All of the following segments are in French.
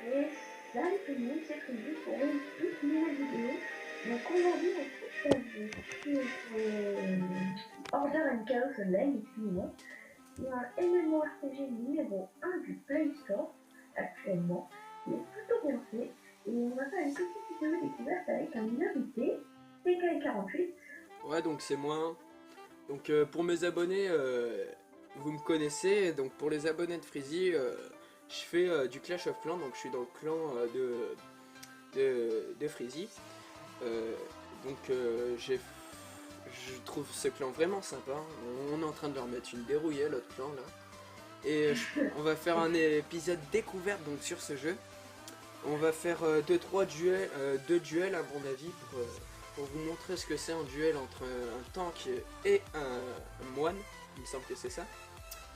Et salut tout le monde, c'est Frédéric pour une toute nouvelle vidéo. Donc aujourd'hui on se partage sur Order and Chaos Online, excusez-moi. Il y a un MMORPG numéro 1 du Play Store actuellement. Il est plutôt bien fait. Et on va faire une petite vidéo découverte avec un invité, PK48. Ouais, donc c'est moi. Donc pour mes abonnés, vous me connaissez. Donc pour les abonnés de Freezy, je fais du Clash of Clans. Donc je suis dans le clan de Freezy. Euh, je trouve ce clan vraiment sympa. On est en train de leur mettre une dérouillée, l'autre clan là. Et on va faire un épisode découverte donc sur ce jeu. On va faire 2 duels, 2 duels à mon avis pour vous montrer ce que c'est un duel entre un tank et un moine. Il me semble que c'est ça.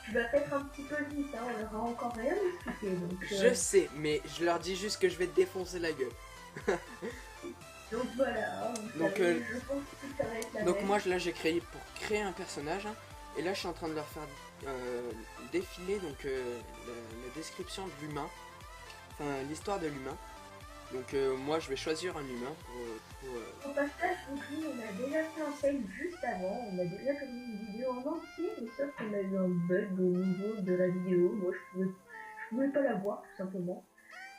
Tu vas peut-être un petit peu vite, hein, on n'aura encore rien discuté. Je sais, mais je leur dis juste que je vais te défoncer la gueule. Donc voilà, Donc, je pense que ça va être la donc même. moi là j'ai créé pour créer un personnage. Hein, et là je suis en train de leur faire défiler donc la description de l'humain. Enfin l'histoire de l'humain. Donc moi je vais choisir un humain Au passage, donc nous, on a déjà fait un fail juste avant, on a déjà fait une vidéo en entier, mais sauf qu'on a eu un bug au niveau de la vidéo, moi je pouvais pas la voir tout simplement.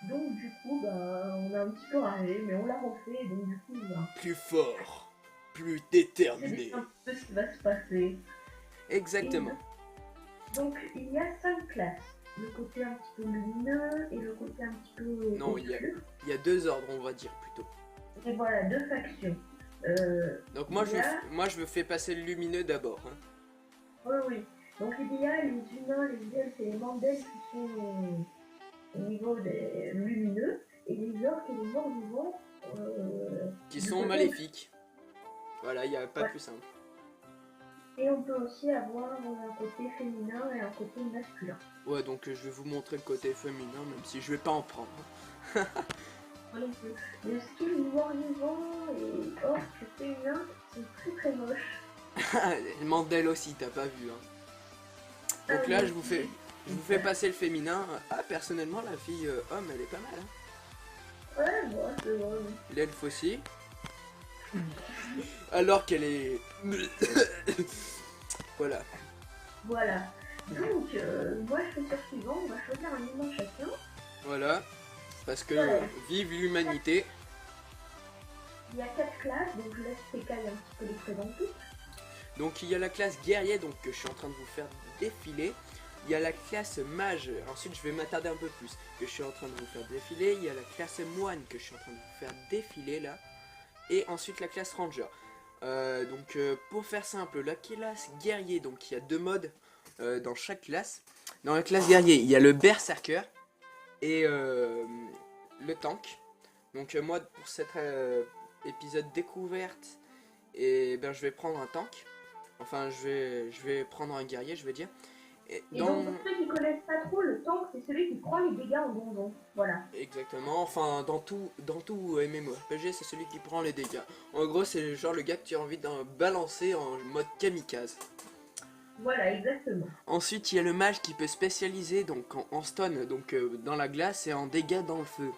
Donc du coup, bah, on a un petit peu ragé, mais on l'a refait, et donc du coup, bah, plus fort, plus c'est déterminé. un peu ce qui va se passer. Exactement. Donc il y a 5 classes, le côté un petit peu lumineux et le côté un petit peu Non, obscur. il y a 2 ordres, on va dire plutôt. Et voilà, 2 factions. Donc moi je me fais passer le lumineux d'abord. Hein. Oui, oui. Donc il y a les humains, les elfes et les mandels qui sont au niveau des lumineux, et les orques et les morts vivants Qui du sont côté. maléfiques. Voilà, il n'y a pas Ouais. plus simple. Et on peut aussi avoir un côté féminin et un côté masculin. Ouais, donc je vais vous montrer le côté féminin, même si je vais pas en prendre. Donc le skill mort vivant et orques féminin sont très très moches. Mandel aussi, t'as pas vu. Hein. Donc Ah, là, oui. je vous fais passer le féminin. Ah, personnellement, la fille homme, elle est pas mal. Hein. Ouais, bon, c'est vrai. L'elfe aussi. Alors qu'elle est... Voilà. Voilà. Donc, moi je fais sur suivant, on va choisir un humain chacun. Voilà. Parce que Voilà. vive l'humanité. Il y a 4 classes, donc je laisse PK un petit peu les présenter. Donc il y a la classe guerrier donc que je suis en train de vous faire défiler. Il y a la classe mage, ensuite je vais m'attarder un peu plus, que je suis en train de vous faire défiler. Il y a la classe moine que je suis en train de vous faire défiler là. Et ensuite la classe ranger. Pour faire simple, la classe guerrier, donc il y a 2 modes dans chaque classe. Dans la classe guerrier, il y a le berserker et le tank. Donc moi pour cet épisode découverte, et ben je vais prendre un tank. Enfin je vais prendre un guerrier, je veux dire. Et donc pour ceux qui connaissent pas trop, le tank c'est celui qui prend les dégâts en donjon. Voilà. Exactement, enfin dans tout MMORPG c'est celui qui prend les dégâts. En gros c'est genre le gars que tu as envie d'en balancer en mode kamikaze. Voilà, exactement. Ensuite il y a le mage qui peut spécialiser donc en stun, donc dans la glace et en dégâts dans le feu.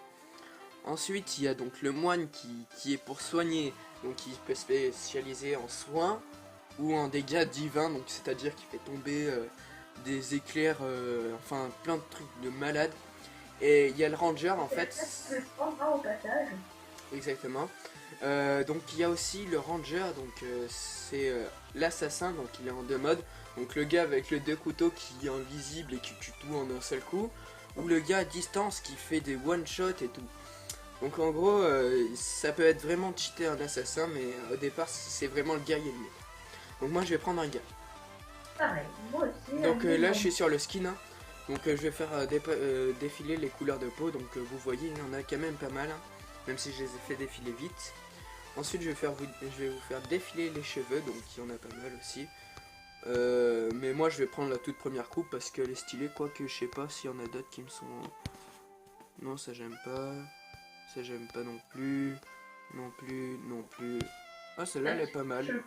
Ensuite il y a donc le moine qui est pour soigner, donc qui peut spécialiser en soins ou en dégâts divins, donc c'est-à-dire qu'il fait tomber des éclairs, enfin plein de trucs de malade. Et il y a le ranger en fait. Je le prendra au passage. Exactement. Donc il y a aussi le ranger, donc c'est l'assassin, donc il est en 2 modes. Donc le gars avec les 2 couteaux qui est invisible et qui tue tout en un seul coup. Ou le gars à distance qui fait des one shot et tout. Donc en gros ça peut être vraiment cheaté un assassin, mais au départ c'est vraiment le guerrier de mieux. Donc moi je vais prendre un gars. Pareil, moi aussi. Donc là je suis sur le skin. Hein. Donc je vais faire défiler les couleurs de peau. Donc vous voyez il y en a quand même pas mal. Hein, même si je les ai fait défiler vite. Ensuite je vais vous faire défiler les cheveux. Donc il y en a pas mal aussi. Mais moi je vais prendre la toute première coupe parce qu'elle est stylée. Quoique je sais pas s'il y en a d'autres qui me sont... Non ça j'aime pas. Ça j'aime pas non plus. Non plus, non plus. Ah celle-là elle est pas mal.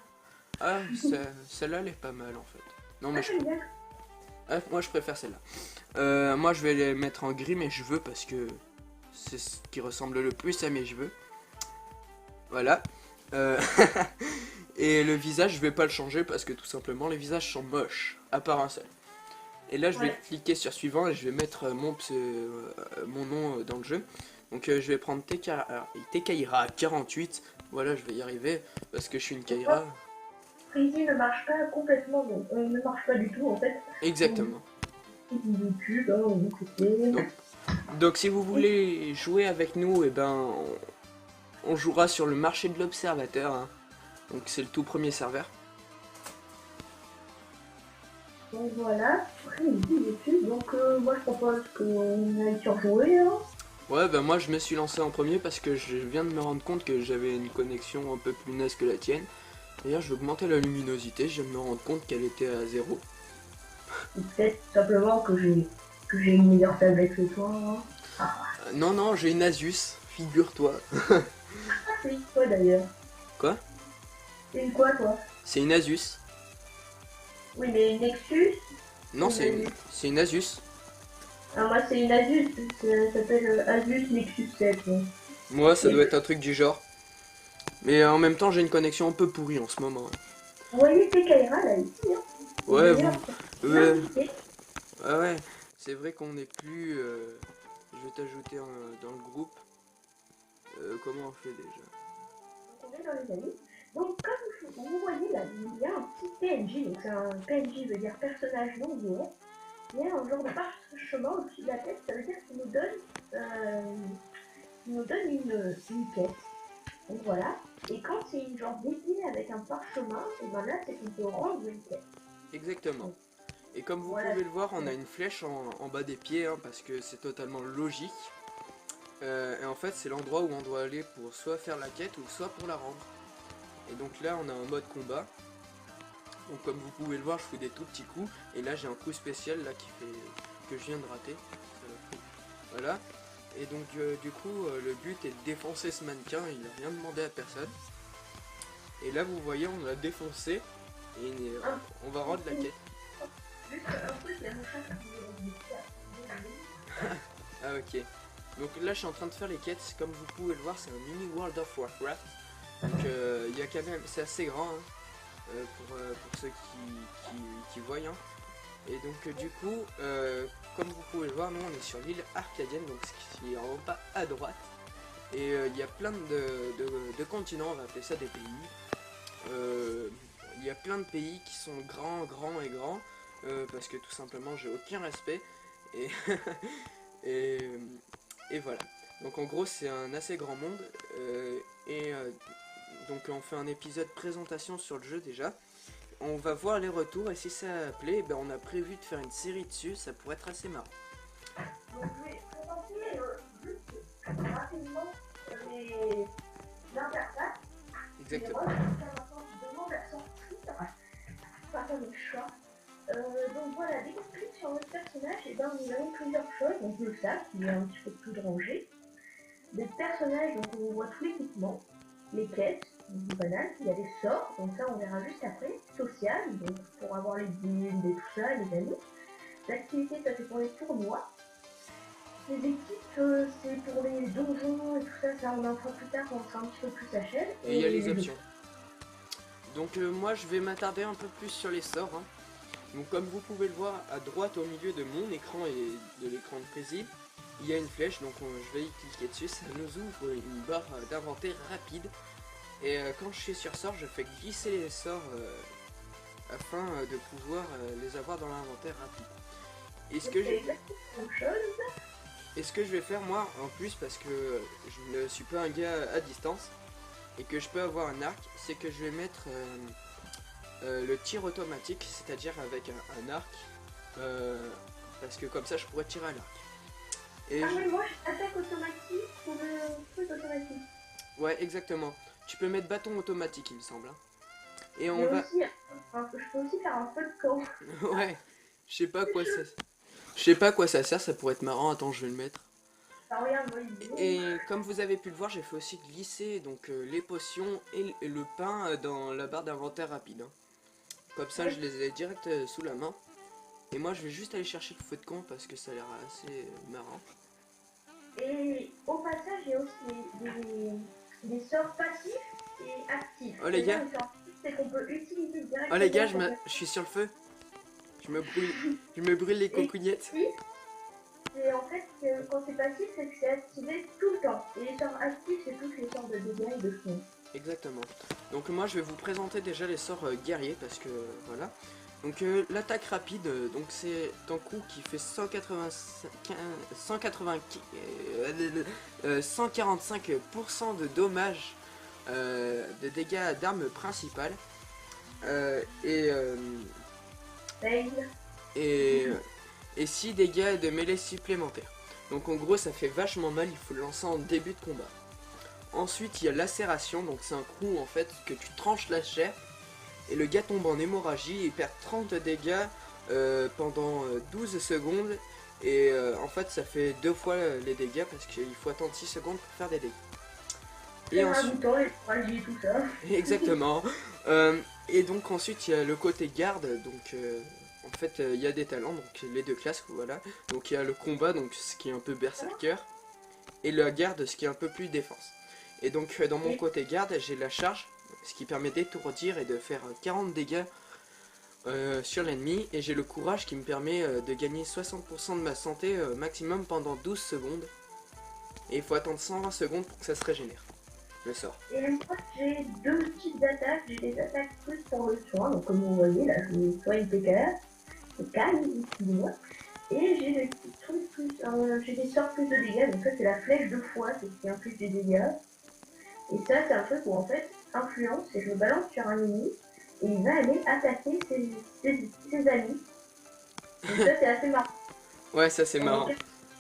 Ah celle-là elle est pas mal en fait. Non mais moi je préfère celle-là. Moi je vais les mettre en gris mais je veux parce que c'est ce qui ressemble le plus à mes cheveux. Voilà. Euh, et le visage, je vais pas le changer parce que tout simplement les visages sont moches, à part un seul. Et là, je vais Ouais. cliquer sur suivant et je vais mettre mon nom dans le jeu. Donc je vais prendre TKIRA 48. Voilà, je vais y arriver parce que je suis une Kaira. Freezy ne marche pas complètement, donc on ne marche pas du tout en fait. Exactement. YouTube, hein, on écoutait. Donc si vous voulez jouer avec nous, et ben on jouera sur le marché de l'observateur. Hein. Donc c'est le tout premier serveur. Donc voilà, Freezy YouTube, donc moi je propose qu'on aille sur jouer. Hein. Ouais, ben moi je me suis lancé en premier parce que je viens de me rendre compte que j'avais une connexion un peu plus naze que la tienne. D'ailleurs, je vais augmenter la luminosité, je viens de me rendre compte qu'elle était à 0. Ou peut-être simplement que j'ai une meilleure tablette que toi. Hein. Non, non, j'ai une Asus, figure-toi. Ah, c'est une quoi d'ailleurs? Quoi? C'est une quoi toi? C'est une Asus. Oui, mais une Nexus? Non, Une c'est une Asus. Ah, moi c'est une Asus, ça s'appelle Asus Nexus 7. Hein. Moi, ça Et doit être un truc du genre. Mais en même temps, j'ai une connexion un peu pourrie en ce moment. vous voyez tes Kaira là ici, hein. Ouais, D'ailleurs, ouais, l'invité. ouais, c'est vrai qu'on n'est plus... Je vais t'ajouter dans le groupe. Comment on fait déjà? Donc on est dans les amis. Donc comme vous voyez là, il y a un petit PNJ, donc c'est un PNJ veut dire personnage non joueur. Il y a un genre de parchemin au-dessus de la tête, ça veut dire qu'il nous donne une quête. Donc voilà. Et quand c'est une genre dessinée avec un parchemin, et ben là c'est qu'on peut rendre une quête. Exactement. Et comme vous Voilà. pouvez le voir, on a une flèche en bas des pieds, hein, parce que c'est totalement logique. Et en fait, c'est l'endroit où on doit aller pour soit faire la quête ou soit pour la rendre. Et donc là, on a un mode combat. Donc comme vous pouvez le voir, je fais des tout petits coups. Et là, j'ai un coup spécial là qui fait que je viens de rater. Voilà. Et donc du coup, le but est de défoncer ce mannequin. Il n'a rien demandé à personne. Et là, vous voyez, on l'a défoncé. Et on va rendre la quête. Juste un truc, il y a mon chat qui Ah ok. Donc là je suis en train de faire les quêtes, comme vous pouvez le voir c'est un mini World of Warcraft. Donc il y a quand même, c'est assez grand hein, pour ceux qui voient. Hein. Et donc du coup, comme vous pouvez le voir, nous on est sur l'île Arcadienne, donc ce qui est en bas à droite. Et il y a plein de continents, on va appeler ça des pays. Il y a plein de pays qui sont grands, grands et grands, parce que tout simplement j'ai aucun respect. Et, et, et voilà. Donc en gros c'est un assez grand monde. Donc on fait un épisode présentation sur le jeu déjà. On va voir les retours et si ça plaît, ben, on a prévu de faire une série dessus, ça pourrait être assez marrant. Donc je vais présenter juste rapidement l'interface. Exactement. Je demande à sortir. Pas comme le chat. Donc voilà, dès qu'on clique sur notre personnage, et ben nous avons plusieurs choses. Donc le sac, qui est un petit peu plus rangé. Des personnages, donc on voit tout l'équipement, les quêtes, du banal, il y a des sorts, donc ça on verra juste après. Social, donc pour avoir les guildes et tout ça, les amis. L'activité, ça c'est pour les tournois. Les équipes, c'est pour les donjons et tout ça, ça on en fera plus tard quand on sera un petit peu plus achève. Et il y a les options. Donc moi je vais m'attarder un peu plus sur les sorts. Hein. Donc comme vous pouvez le voir à droite au milieu de mon écran et de l'écran de Prési, il y a une flèche, donc je vais y cliquer dessus, ça nous ouvre une barre d'inventaire rapide. Et quand je suis sur sort, je fais glisser les sorts afin de pouvoir les avoir dans l'inventaire rapide. Et ce que je vais faire moi en plus, parce que je ne suis pas un gars à distance et que je peux avoir un arc, c'est que je vais mettre le tir automatique, c'est-à-dire avec un arc, parce que comme ça je pourrais tirer à l'arc. Et oui, moi j'attaque automatique pour le truc automatique. Ouais, exactement. Tu peux mettre bâton automatique, il me semble. Hein. Et on Mais va. Aussi, je peux aussi faire un feu de camp. Ouais, je sais pas quoi ça. Je sais pas à quoi ça sert, ça pourrait être marrant. Attends, je vais le mettre. Ah, regarde, moi, Et comme vous avez pu le voir, j'ai fait aussi glisser donc les potions et le pain dans la barre d'inventaire rapide. Hein. Comme ça, je les ai direct sous la main. Et moi, je vais juste aller chercher le feu de camp parce que ça a l'air assez marrant. Et au passage, il y a aussi des sorts passifs et actifs. Oh les C'est-à-dire gars, les sorts passifs, c'est qu'on peut utiliser oh les gars, directement quand je suis sur le feu. Je me brûle les et coucougnettes. actif, c'est en fait quand c'est passif, c'est que c'est activé tout le temps. Et les sorts actifs, c'est toutes les sorts de dégâts et de fond. Exactement. Donc moi je vais vous présenter déjà les sorts guerriers parce que voilà. Donc l'attaque rapide, donc c'est un coup qui fait 145% de dommages de dégâts d'armes principales euh, et, euh, Fail. et, et 6 dégâts de mêlée supplémentaires. Donc en gros ça fait vachement mal, il faut le lancer en début de combat. Ensuite il y a lacération, donc c'est un coup en fait que tu tranches la chair et le gars tombe en hémorragie et perd 30 dégâts pendant 12 secondes et en fait ça fait 2 fois les dégâts parce qu'il faut attendre 6 secondes pour faire des dégâts. Et ensuite, et tout ça. Exactement. Et donc ensuite il y a le côté garde, donc en fait il y a des talents, donc les deux classes, voilà. Donc il y a le combat, donc ce qui est un peu berserker, et la garde, ce qui est un peu plus défense. Et donc dans mon côté garde, j'ai la charge, ce qui permet d'étourdir et de faire 40 dégâts sur l'ennemi, et j'ai le courage qui me permet de gagner 60% de ma santé maximum pendant 12 secondes. Et il faut attendre 120 secondes pour que ça se régénère. Le sort. Et moi, j'ai deux types d'attaques. J'ai des attaques plus pour le soin, donc comme vous voyez, là, je soigne PKR, c'est calme, excusez-moi. Et j'ai des petits trucs plus, j'ai des sorts plus de dégâts, donc ça c'est la flèche de foi, c'est ce qui inflige des dégâts. Et ça c'est un truc où en fait, influence, et je me balance sur un ennemi, et il va aller attaquer ses amis. Donc ça c'est assez marrant. Ouais, ça c'est marrant.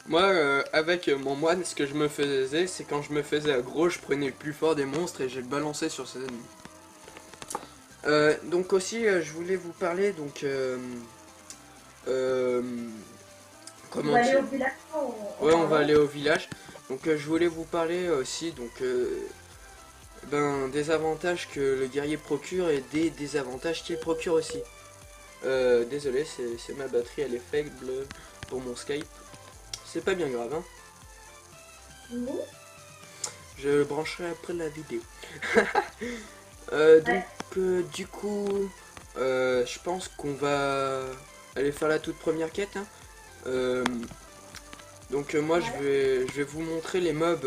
Moi, avec mon moine, ce que je me faisais, c'est quand je me faisais aggro, je prenais le plus fort des monstres et je le balançais sur ses ennemis. Donc aussi, je voulais vous parler, donc... comment On va aller dire au village. Ouais, on va aller au village. Donc je voulais vous parler aussi donc des avantages que le guerrier procure et des désavantages qu'il procure aussi. Désolé, c'est ma batterie, elle est faible pour mon Skype. C'est pas bien grave, hein. Oui. Je le brancherai après la vidéo. Du coup, je pense qu'on va aller faire la toute première quête, hein. Moi je vais vous montrer les mobs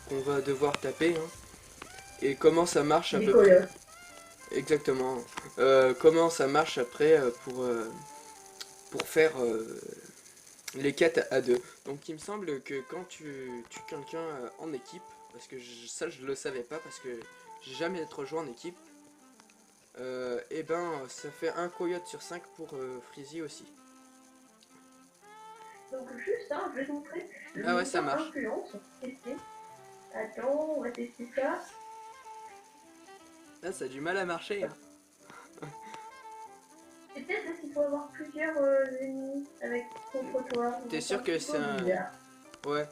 qu'on va devoir taper, hein, et comment ça marche à peu près. Exactement. Comment ça marche après pour faire les quêtes à deux. Donc il me semble que quand tu tues quelqu'un en équipe, parce que ça je le savais pas parce que j'ai jamais été joué en équipe, et ben ça fait un coyote sur 5 pour Freezy aussi. Donc juste, hein, je vais te montrer le Ah ouais, ça marche. influence. Attends, on va tester ça. Là ça a du mal à marcher, hein. C'est peut-être parce qu'il faut avoir plusieurs ennemis avec contre toi. T'es sûr que c'est un... Ouais.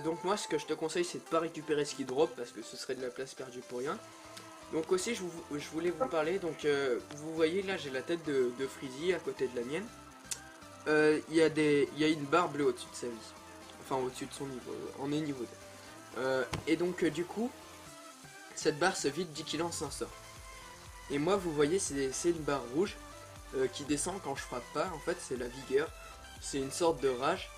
Donc moi ce que je te conseille c'est de pas récupérer ce qui drop parce que ce serait de la place perdue pour rien. Donc aussi je voulais vous parler, donc vous voyez là j'ai la tête de Freezy à côté de la mienne. Il y a une barre bleue au-dessus de sa vie. Enfin au-dessus de son niveau, on est niveau 2. Et donc du coup, cette barre se vide dès qu'il lance un sort. Et moi vous voyez c'est une barre rouge qui descend quand je frappe pas, en fait c'est la vigueur. C'est une sorte de rage.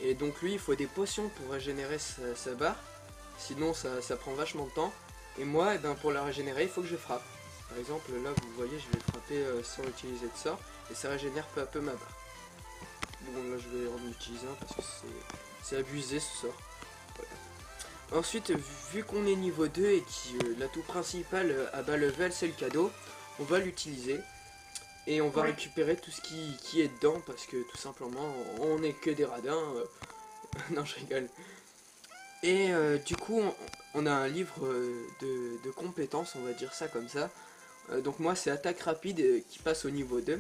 Et donc lui il faut des potions pour régénérer sa barre. Sinon ça prend vachement de temps. Et moi pour la régénérer il faut que je frappe. Par exemple là vous voyez je vais frapper sans utiliser de sort. Et ça régénère peu à peu ma barre. Bon là je vais en utiliser un parce que c'est abusé ce sort. Voilà. Ensuite vu qu'on est niveau 2 et que l'atout principal à bas level c'est le cadeau, on va l'utiliser. Et on va récupérer tout ce qui est dedans parce que tout simplement on est que des radins. Non je rigole. Et du coup on a un livre de compétences, on va dire ça comme ça. Donc moi c'est attaque rapide qui passe au niveau 2.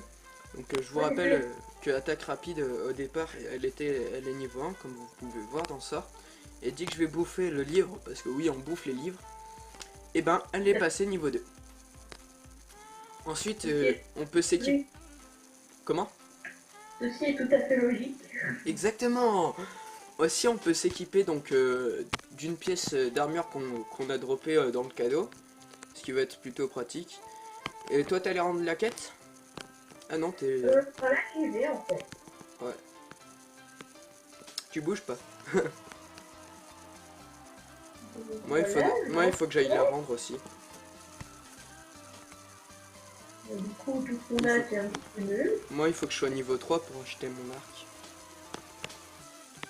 Donc je vous rappelle que attaque rapide au départ elle est niveau 1 comme vous pouvez voir dans ça. Et dès que je vais bouffer le livre, parce que oui on bouffe les livres, et ben elle est passée niveau 2. Ensuite on peut s'équiper. Comment? Ceci est tout à fait logique. Exactement. Aussi, on peut s'équiper donc d'une pièce d'armure qu'on a droppé dans le cadeau, ce qui va être plutôt pratique. Et toi, t'allais rendre la quête? Ah non, t'es... Voilà, j'y vais en fait. Ouais. Tu bouges pas. Moi, Voilà, il faut que j'aille la rendre aussi. du coup, tout ce qu'on a, c'est un petit peu nul. Moi, il faut que je sois niveau 3 pour acheter mon arc.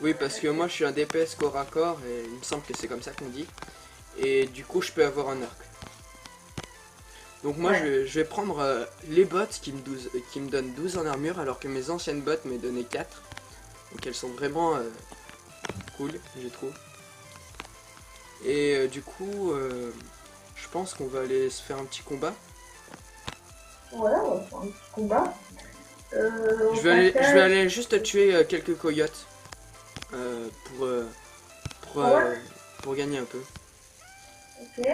Oui, parce que moi, je suis un DPS corps à corps, et il me semble que c'est comme ça qu'on dit. Et du coup, je peux avoir un arc. Donc moi, Ouais. je vais prendre les bottes qui me donnent 12 en armure, alors que mes anciennes bottes me donnaient 4. Donc elles sont vraiment cool, je trouve. Et du coup, je pense qu'on va aller se faire un petit combat. Voilà, on va faire un petit combat. Je vais aller juste tuer quelques coyotes pour, Ouais. pour gagner un peu. Ok.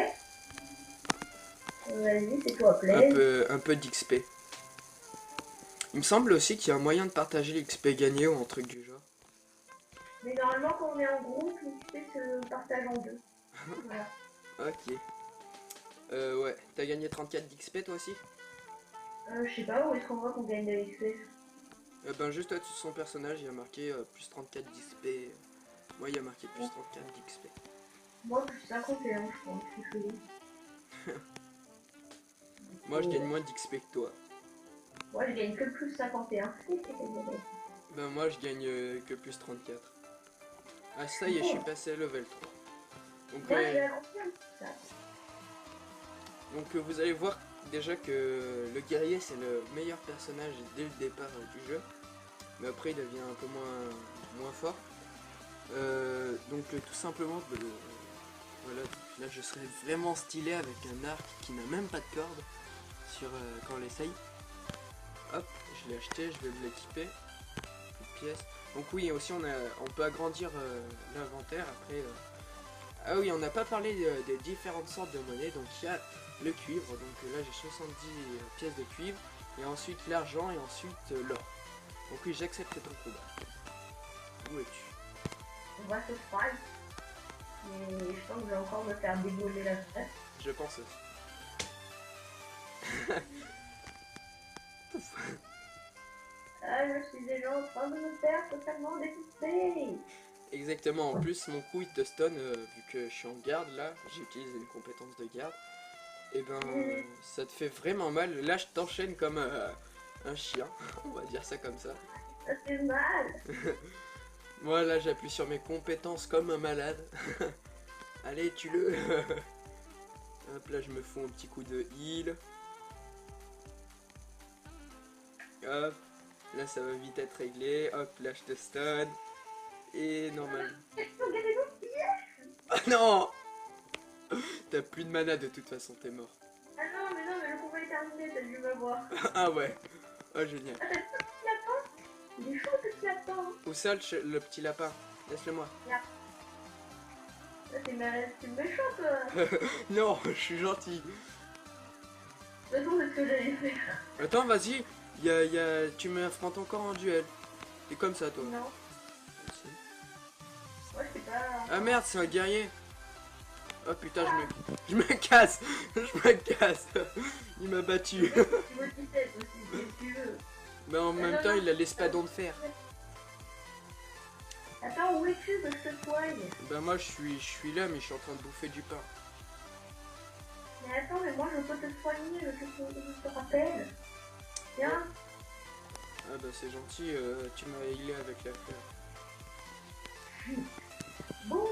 Vas-y, c'est toi, play. Un peu d'XP. Il me semble aussi qu'il y a un moyen de partager l'XP gagné ou un truc du genre. Mais normalement, quand on est en groupe, l'XP se partage en deux. Voilà. Ok. Ouais, t'as gagné 34 d'XP toi aussi? Je sais pas, où est-ce qu'on voit qu'on gagne de l'XP? Ben juste au-dessus de son personnage, il y a marqué plus 34 d'XP. Moi, il y a marqué plus 34 d'XP. Moi, plus 51, je pense, c'est joli. Moi, je gagne moins d'XP que toi. Moi, je gagne que le plus 51. Ben moi, je gagne que plus 34. Ah, ça y est, je suis passé à level 3. Donc, Moi, j'ai agrandi un petit ça. donc vous allez voir déjà que le guerrier, c'est le meilleur personnage dès le départ du jeu. Mais après, il devient un peu moins fort. Donc tout simplement, voilà, là je serais vraiment stylé avec un arc qui n'a même pas de corde sur, quand on l'essaye. Hop, je l'ai acheté, je vais l'équiper. Une pièce. Donc oui, aussi on peut agrandir l'inventaire après. Ah oui, on n'a pas parlé des différentes sortes de monnaie. Donc il y a le cuivre, donc là j'ai 70 pièces de cuivre. Et ensuite l'argent et ensuite l'or. Donc oui, j'accepte ton combat. Où es-tu? On va se fight. Mais je pense que je vais encore me faire dégauler la tête. Je pense aussi. Ah, je suis déjà en train de me faire totalement découper. Exactement, en plus mon coup il te stun vu que je suis en garde là, j'ai utilisé une compétence de garde. Et ben ça te fait vraiment mal, là je t'enchaîne comme un chien, on va dire ça comme ça. Ça fait mal. Moi là j'appuie sur mes compétences comme un malade. Allez tue-le. Hop là je me fous un petit coup de heal. Hop, là ça va vite être réglé, hop là je te stun. Et normal. Ah non! T'as plus de mana de toute façon, t'es mort. Ah non, mais le combat est terminé, t'as dû m'avoir. Ah ouais. Oh génial. Ah, t'as le petit lapin? Il est chaud le petit lapin. Où ça le petit lapin? Laisse-le moi. Là, t'es méchant toi. Non, je suis gentil. De toute façon, c'est ce que j'allais faire. Attends, vas-y. Tu m'affrontes encore en duel. T'es comme ça toi. Non, moi je sais pas. Ah merde, c'est un guerrier. Oh putain, je me casse. Je me casse. Il m'a battu. Tu veux 17 aussi, si tu veux. Mais en même temps, il a l'espadon de fer. Attends, où es-tu que je te soigne? Ben moi, je suis là, mais je suis en train de bouffer du pain. Mais attends, mais moi je peux te soigner, je te rappelle. Viens. Ah bah c'est gentil, tu m'as healé avec la fleur. Bon,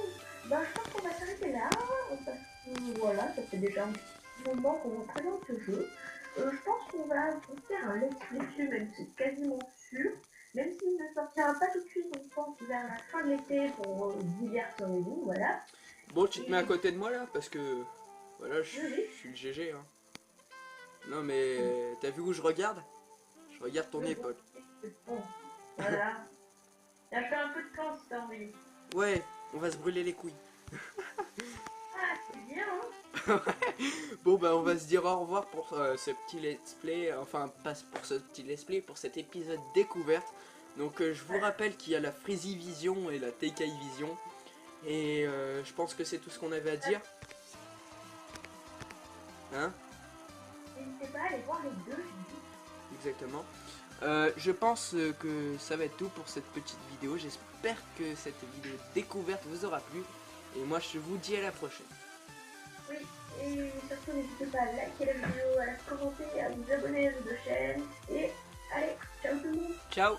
bah je pense qu'on va s'arrêter là, parce que voilà, ça fait déjà un petit moment qu'on vous présente ce jeu. Je pense qu'on va faire un let's play dessus, même si c'est quasiment sûr. Même s'il ne sortira pas tout de suite, on pense vers la fin de l'été pour divertir-vous, voilà. Bon, tu te mets à côté de moi là, parce que voilà, je Oui. suis le GG. Hein. Non mais t'as vu où je regarde? Je regarde ton épaule. Bon, voilà. T'as fait un peu de camp si t'as envie. Ouais, on va se brûler les couilles. Ah, c'est bien, hein. Bon bah on va se dire au revoir pour ce petit let's play, enfin pas pour ce petit let's play, pour cet épisode découverte. Donc je vous rappelle qu'il y a la Freezy Vision et la Teikai Vision. Et je pense que c'est tout ce qu'on avait à dire. Hein? N'hésitez pas à aller voir les deux. Exactement. Je pense que ça va être tout pour cette petite vidéo. J'espère que cette vidéo découverte vous aura plu. Et moi je vous dis à la prochaine. Oui, et surtout n'hésitez pas à liker la vidéo, à la commenter, à vous abonner à notre chaîne. Et allez, ciao tout le monde. Ciao.